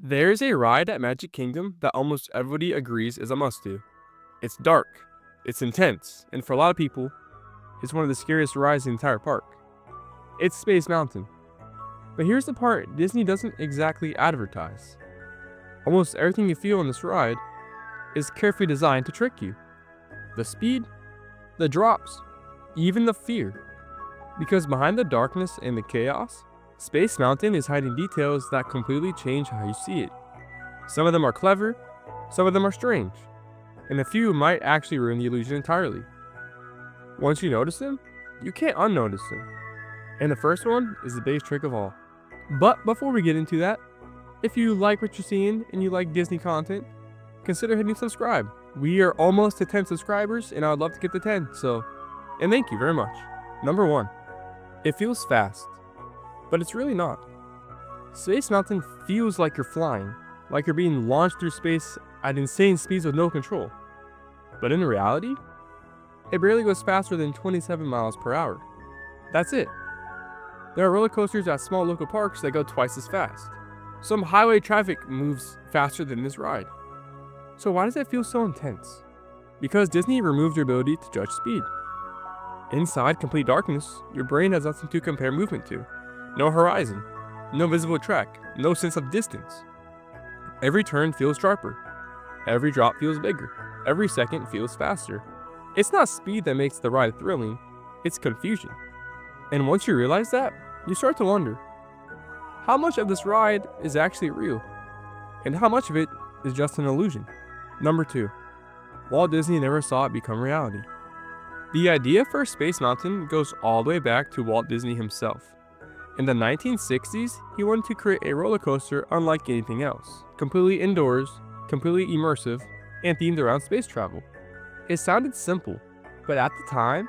There's a ride at Magic Kingdom that almost everybody agrees is a must-do. It's dark, it's intense, and for a lot of people, it's one of the scariest rides in the entire park. It's Space Mountain. But here's the part Disney doesn't exactly advertise. Almost everything you feel on this ride is carefully designed to trick you. The speed, the drops, even the fear. Because behind the darkness and the chaos, Space Mountain is hiding details that completely change how you see it. Some of them are clever, some of them are strange, and a few might actually ruin the illusion entirely. Once you notice them, you can't unnotice them. And the first one is the biggest trick of all. But before we get into that, if you like what you're seeing and you like Disney content, consider hitting subscribe. We are almost to 10 subscribers and I would love to get to 10, and thank you very much. Number 1. It feels fast, but it's really not. Space Mountain feels like you're flying, like you're being launched through space at insane speeds with no control. But in reality, it barely goes faster than 27 miles per hour. That's it. There are roller coasters at small local parks that go twice as fast. Some highway traffic moves faster than this ride. So why does it feel so intense? Because Disney removed your ability to judge speed. Inside complete darkness, your brain has nothing to compare movement to. No horizon, no visible track, no sense of distance. Every turn feels sharper. Every drop feels bigger. Every second feels faster. It's not speed that makes the ride thrilling, it's confusion. And once you realize that, you start to wonder, how much of this ride is actually real? And how much of it is just an illusion? Number 2. Walt Disney never saw it become reality. The idea for Space Mountain goes all the way back to Walt Disney himself. In the 1960s, he wanted to create a roller coaster unlike anything else, completely indoors, completely immersive, and themed around space travel. It sounded simple, but at the time,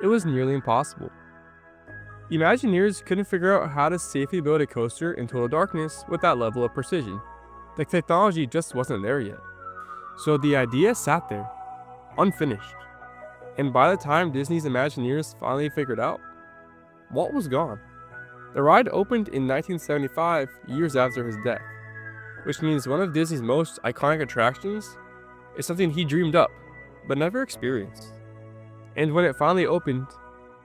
it was nearly impossible. Imagineers couldn't figure out how to safely build a coaster in total darkness with that level of precision. The technology just wasn't there yet. So the idea sat there, unfinished. And by the time Disney's Imagineers finally figured out, Walt was gone. The ride opened in 1975, years after his death, which means one of Disney's most iconic attractions is something he dreamed up, but never experienced. And when it finally opened,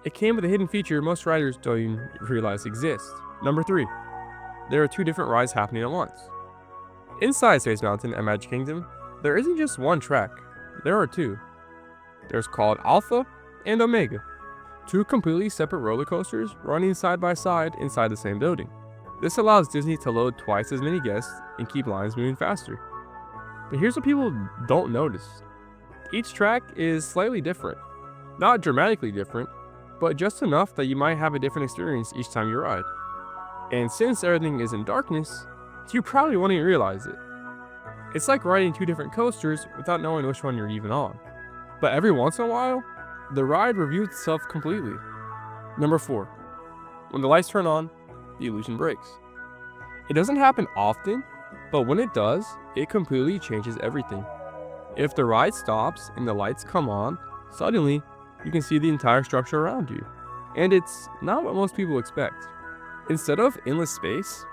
it came with a hidden feature most riders don't even realize exists. Number 3. There are 2 different rides happening at once. Inside Space Mountain at Magic Kingdom, there isn't just one track, there are 2. There's called Alpha and Omega, 2 completely separate roller coasters running side by side inside the same building. This allows Disney to load twice as many guests and keep lines moving faster. But here's what people don't notice. Each track is slightly different. Not dramatically different, but just enough that you might have a different experience each time you ride. And since everything is in darkness, you probably won't even realize it. It's like riding 2 different coasters without knowing which one you're even on. But every once in a while, the ride reveals itself completely. Number 4. When the lights turn on, the illusion breaks. It doesn't happen often, but when it does, it completely changes everything. If the ride stops and the lights come on, suddenly, you can see the entire structure around you. And it's not what most people expect. Instead of endless space,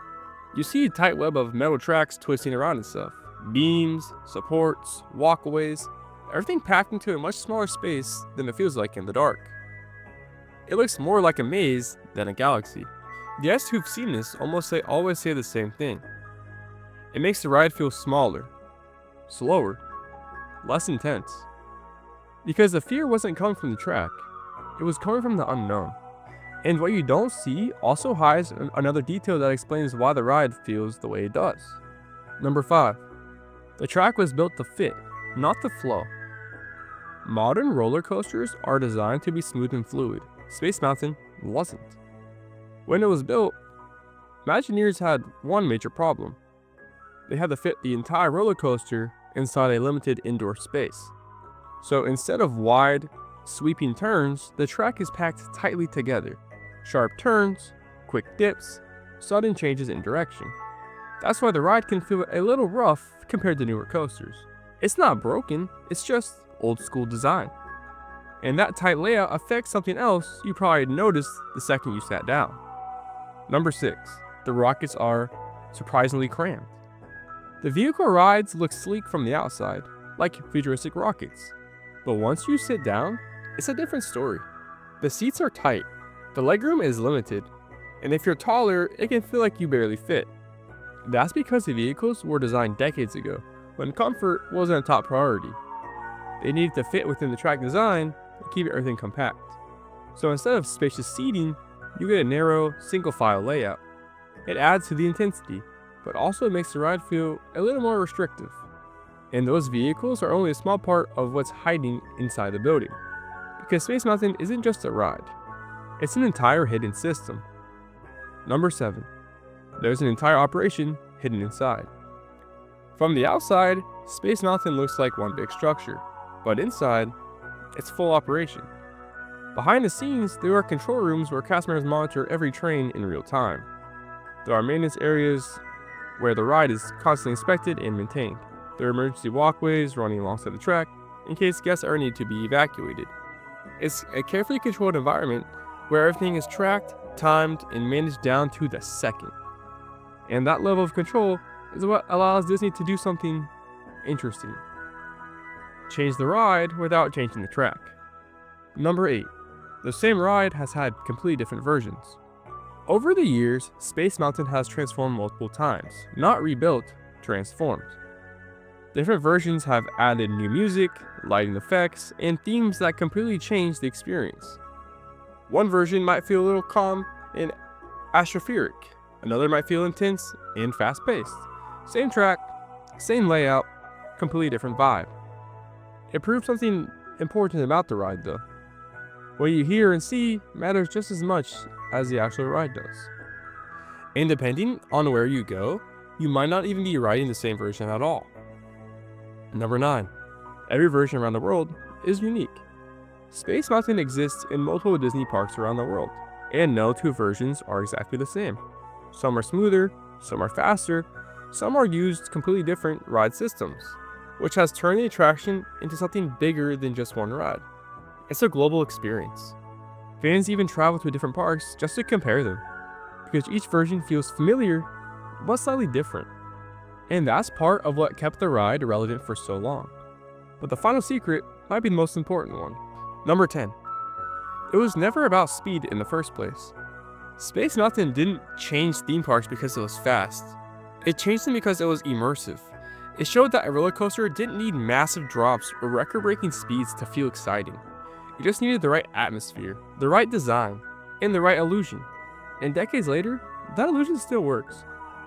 you see a tight web of metal tracks twisting around itself. Beams, supports, walkways, everything packed into a much smaller space than it feels like in the dark. It looks more like a maze than a galaxy. Guests who've seen this always say the same thing. It makes the ride feel smaller, slower, less intense. Because the fear wasn't coming from the track, it was coming from the unknown. And what you don't see also hides another detail that explains why the ride feels the way it does. Number 5. The track was built to fit, not to flow. Modern roller coasters are designed to be smooth and fluid. Space Mountain wasn't. When it was built, Imagineers had one major problem. They had to fit the entire roller coaster inside a limited indoor space. So instead of wide, sweeping turns, the track is packed tightly together. Sharp turns, quick dips, sudden changes in direction. That's why the ride can feel a little rough compared to newer coasters. It's not broken, it's just old school design. And that tight layout affects something else you probably noticed the second you sat down. Number 6. The rockets are surprisingly cramped. The vehicle rides look sleek from the outside, like futuristic rockets. But once you sit down, it's a different story. The seats are tight, the legroom is limited, and if you're taller, it can feel like you barely fit. That's because the vehicles were designed decades ago, when comfort wasn't a top priority. They needed to fit within the track design and keep everything compact. So instead of spacious seating, you get a narrow, single-file layout. It adds to the intensity, but also makes the ride feel a little more restrictive. And those vehicles are only a small part of what's hiding inside the building. Because Space Mountain isn't just a ride, it's an entire hidden system. Number 7. There's an entire operation hidden inside. From the outside, Space Mountain looks like one big structure, but inside, it's full operation. Behind the scenes, there are control rooms where cast members monitor every train in real time. There are maintenance areas where the ride is constantly inspected and maintained. There are emergency walkways running alongside the track in case guests ever need to be evacuated. It's a carefully controlled environment where everything is tracked, timed, and managed down to the second. And that level of control is what allows Disney to do something interesting. Change the ride without changing the track. Number 8. The same ride has had completely different versions. Over the years, Space Mountain has transformed multiple times, not rebuilt, transformed. Different versions have added new music, lighting effects, and themes that completely change the experience. One version might feel a little calm and atmospheric, another might feel intense and fast-paced. Same track, same layout, completely different vibe. It proves something important about the ride though. What you hear and see matters just as much as the actual ride does. And depending on where you go, you might not even be riding the same version at all. Number 9. Every version around the world is unique. Space Mountain exists in multiple Disney parks around the world, and no two versions are exactly the same. Some are smoother, some are faster, some are used completely different ride systems, which has turned the attraction into something bigger than just one ride. It's a global experience. Fans even travel to different parks just to compare them, because each version feels familiar, but slightly different. And that's part of what kept the ride relevant for so long. But the final secret might be the most important one. Number 10. It was never about speed in the first place. Space Mountain didn't change theme parks because it was fast. It changed them because it was immersive. It showed that a roller coaster didn't need massive drops or record-breaking speeds to feel exciting. It just needed the right atmosphere, the right design, and the right illusion. And decades later, that illusion still works.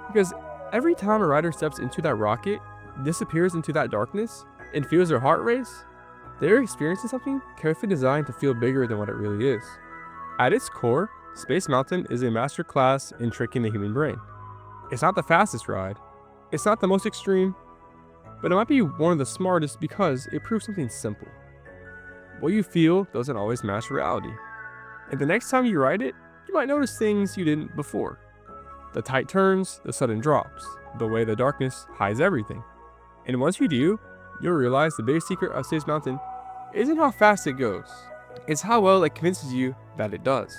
Because every time a rider steps into that rocket, disappears into that darkness, and feels their heart race, they're experiencing something carefully designed to feel bigger than what it really is. At its core, Space Mountain is a masterclass in tricking the human brain. It's not the fastest ride, it's not the most extreme, but it might be one of the smartest because it proves something simple. What you feel doesn't always match reality. And the next time you ride it, you might notice things you didn't before. The tight turns, the sudden drops, the way the darkness hides everything. And once you do, you'll realize the biggest secret of Space Mountain isn't how fast it goes, it's how well it convinces you that it does.